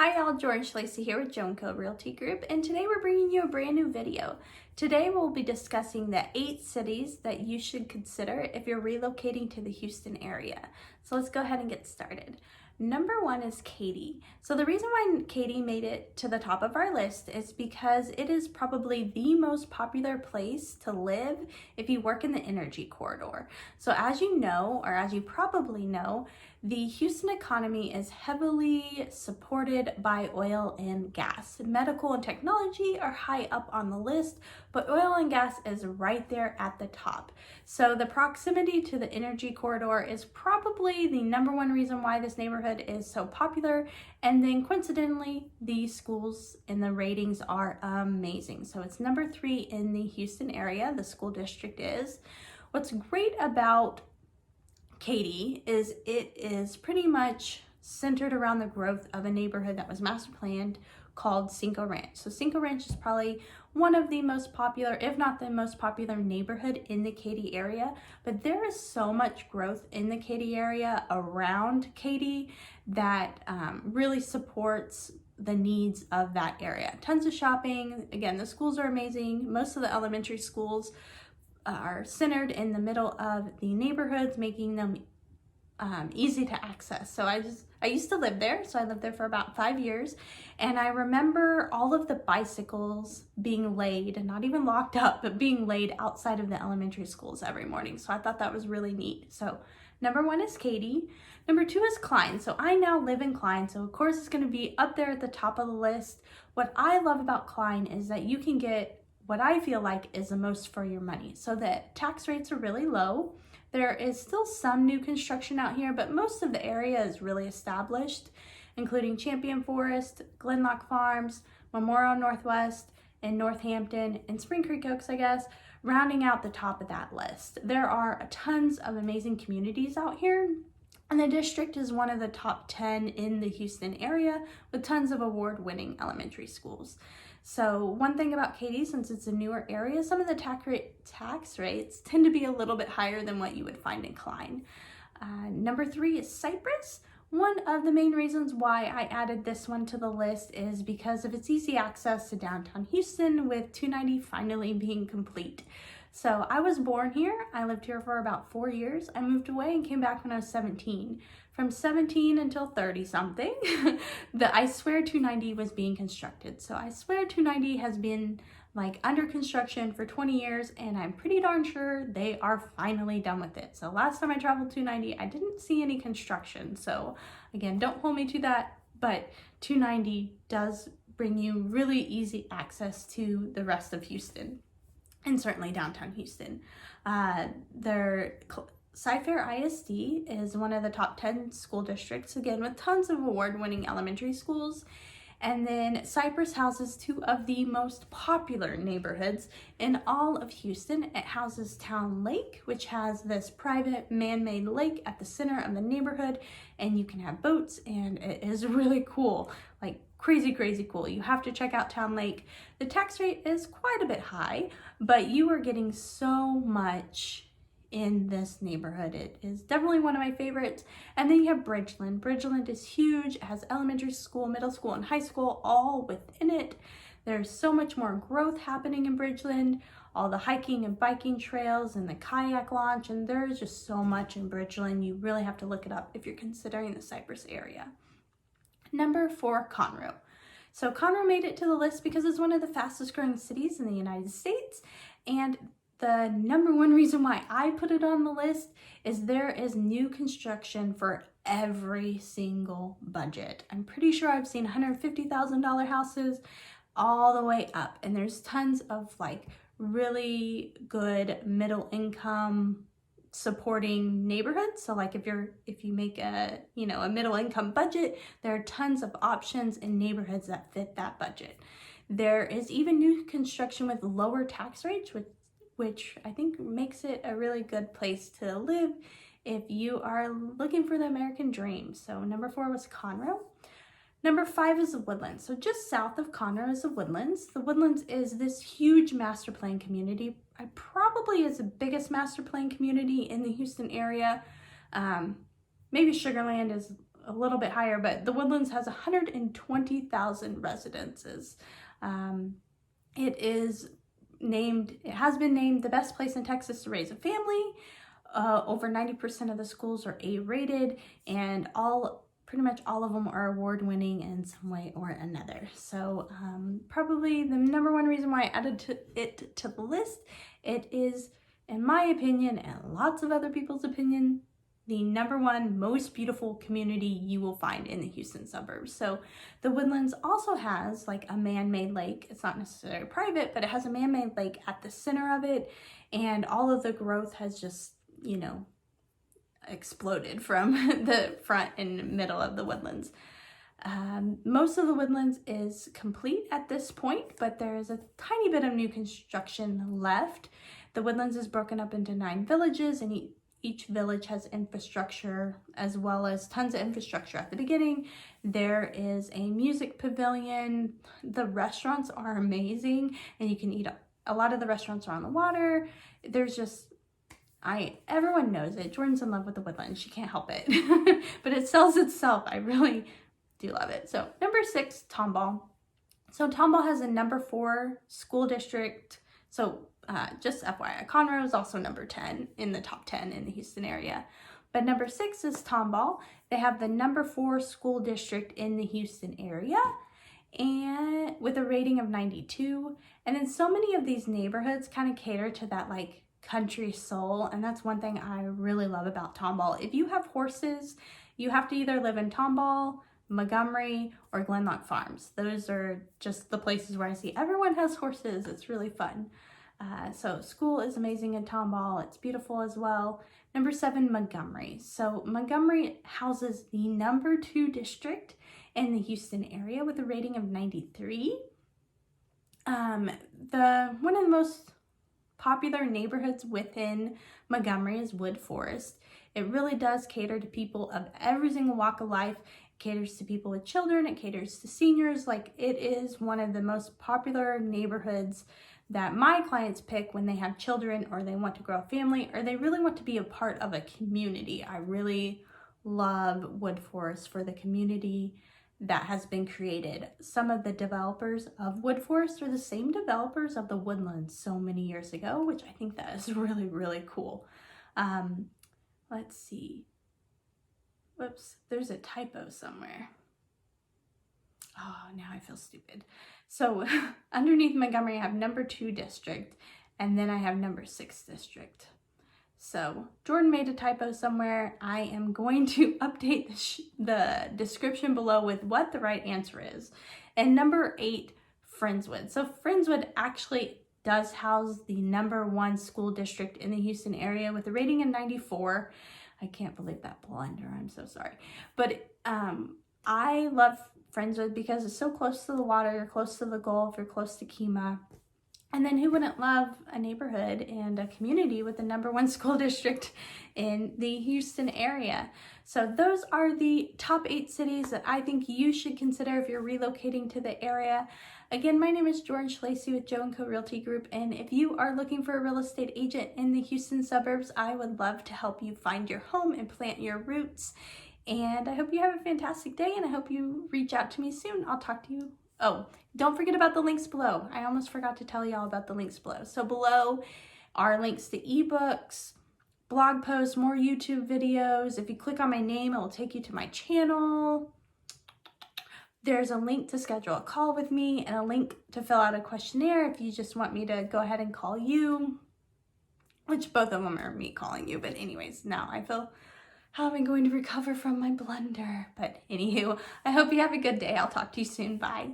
Hi y'all, George Lacey here with Jonco Realty Group, and today we're bringing you a brand new video. Today we'll be discussing the 8 cities that you should consider if you're relocating to the Houston area. So let's go ahead and get started. Number 1 is Katy. So the reason why Katy made it to the top of our list is because it is probably the most popular place to live if you work in the energy corridor. So as you know, or as you probably know, the Houston economy is heavily supported by oil and gas. Medical and technology are high up on the list, but oil and gas is right there at the top. So the proximity to the energy corridor is probably the number one reason why this neighborhood is so popular. And then coincidentally, the schools and the ratings are amazing. So it's number 3 in the Houston area, the school district is. What's great about Katy is it is pretty much centered around the growth of a neighborhood that was master planned called Cinco Ranch. So Cinco Ranch is probably one of the most popular, if not the most popular neighborhood in the Katy area, but there is so much growth in the Katy area around Katy that really supports the needs of that area. Tons of shopping. Again, the schools are amazing. Most of the elementary schools are centered in the middle of the neighborhoods, making them easy to access. So I used to live there, so I lived there for about 5 years, and I remember all of the bicycles being laid, not even locked up, but being laid outside of the elementary schools every morning. So I thought that was really neat. So number 1 is Katy. Number 2 is Klein. So I now live in Klein, so of course it's going to be up there at the top of the list. What I love about Klein is that you can get what I feel like is the most for your money. So the tax rates are really low. There is still some new construction out here, but most of the area is really established, including Champion Forest, Glenlock Farms, Memorial Northwest, and Northampton, and Spring Creek Oaks, I guess, rounding out the top of that list. There are tons of amazing communities out here, and the district is one of the top 10 in the Houston area with tons of award-winning elementary schools. So one thing about Katy, since it's a newer area, some of the tax rates tend to be a little bit higher than what you would find in Klein. Number 3 is Cypress. One of the main reasons why I added this one to the list is because of its easy access to downtown Houston, with 290 finally being complete. So I was born here. I lived here for about 4 years. I moved away and came back when I was 17. From 17 until 30 something, the I Swear 290 was being constructed. So I Swear 290 has been like under construction for 20 years, and I'm pretty darn sure they are finally done with it. So last time I traveled 290, I didn't see any construction. So again, don't hold me to that, but 290 does bring you really easy access to the rest of Houston, and certainly downtown Houston. Cypress ISD is one of the top 10 school districts, again, with tons of award-winning elementary schools. And then Cypress houses 2 of the most popular neighborhoods in all of Houston. It houses Town Lake, which has this private man-made lake at the center of the neighborhood, and you can have boats, and it is really cool, like crazy cool. You have to check out Town Lake. The tax rate is quite a bit high, but you are getting so much in this neighborhood. It is definitely one of my favorites. And then you have Bridgeland. Bridgeland is huge. It has elementary school, middle school, and high school all within it. There's so much more growth happening in Bridgeland, all the hiking and biking trails and the kayak launch, and there's just so much in Bridgeland. You really have to look it up if you're considering the Cypress area. Number 4, Conroe. So Conroe made it to the list because it's one of the fastest growing cities in the United States, and the number 1 reason why I put it on the list is there is new construction for every single budget. I'm pretty sure I've seen $150,000 houses all the way up, and there's tons of like really good middle income supporting neighborhoods. So like if you make a middle income budget, there are tons of options in neighborhoods that fit that budget. There is even new construction with lower tax rates, which I think makes it a really good place to live if you are looking for the American dream. So number 4 was Conroe. Number 5 is the Woodlands. So just south of Conroe is the Woodlands. The Woodlands is this huge master plan community. It probably is the biggest master plan community in the Houston area. Maybe Sugarland is a little bit higher, but the Woodlands has 120,000 residences. It has been named the best place in Texas to raise a family. Over 90% of the schools are A-rated, and pretty much all of them are award-winning in some way or another. So probably the number one reason why I added it to the list, it is, in my opinion and lots of other people's opinion, the number one most beautiful community you will find in the Houston suburbs. So the Woodlands also has like a man-made lake. It's not necessarily private, but it has a man-made lake at the center of it, and all of the growth has just, you know, exploded from the front and middle of the Woodlands. Most of the Woodlands is complete at this point, but there is a tiny bit of new construction left. The Woodlands is broken up into 9 villages, and each village has infrastructure, as well as tons of infrastructure at the beginning. There is a music pavilion. The restaurants are amazing, and you can eat. A lot of the restaurants are on the water. There's just, everyone knows it. Jordan's in love with the Woodlands. She can't help it. But it sells itself. I really do love it. So number 6, Tomball. So Tomball has a number 4 school district. So just FYI, Conroe is also number 10 in the top 10 in the Houston area. But number 6 is Tomball. They have the number 4 school district in the Houston area, and with a rating of 92. And then so many of these neighborhoods kind of cater to that like country soul, and that's one thing I really love about Tomball. If you have horses, you have to either live in Tomball, Montgomery, or Glenlock Farms. Those are just the places where I see everyone has horses. It's really fun. So school is amazing in Tomball. It's beautiful as well. Number 7, Montgomery. So Montgomery houses the number 2 district in the Houston area with a rating of 93. One of the most popular neighborhoods within Montgomery is Wood Forest. It really does cater to people of every single walk of life. It caters to people with children. It caters to seniors. Like, it is one of the most popular neighborhoods that my clients pick when they have children, or they want to grow a family, or they really want to be a part of a community. I really love Wood Forest for the community that has been created. Some of the developers of Wood Forest are the same developers of the Woodlands so many years ago, which I think that is really, really cool. Let's see. Whoops, there's a typo somewhere. Oh, now I feel stupid. So underneath Montgomery, I have number 2 district, and then I have number 6 district. So Jordan made a typo somewhere. I am going to update the description below with what the right answer is. And number 8, Friendswood. So Friendswood actually does house the number 1 school district in the Houston area with a rating of 94. I can't believe that blunder. I'm so sorry. But I love Friendswood because it's so close to the water. You're close to the Gulf. You're close to Kemah. And then who wouldn't love a neighborhood and a community with the number 1 school district in the Houston area? So those are the top 8 cities that I think you should consider if you're relocating to the area. Again, my name is Jordan Schlacey with Joe & Co Realty Group, and if you are looking for a real estate agent in the Houston suburbs, I would love to help you find your home and plant your roots. And I hope you have a fantastic day, and I hope you reach out to me soon. I'll talk to you. Oh, don't forget about the links below. I almost forgot to tell you all about the links below. So below are links to ebooks, blog posts, more YouTube videos. If you click on my name, it will take you to my channel. There's a link to schedule a call with me and a link to fill out a questionnaire if you just want me to go ahead and call you, which both of them are me calling you. But anyways, now I feel how am I going to recover from my blunder? But anywho, I hope you have a good day. I'll talk to you soon. Bye.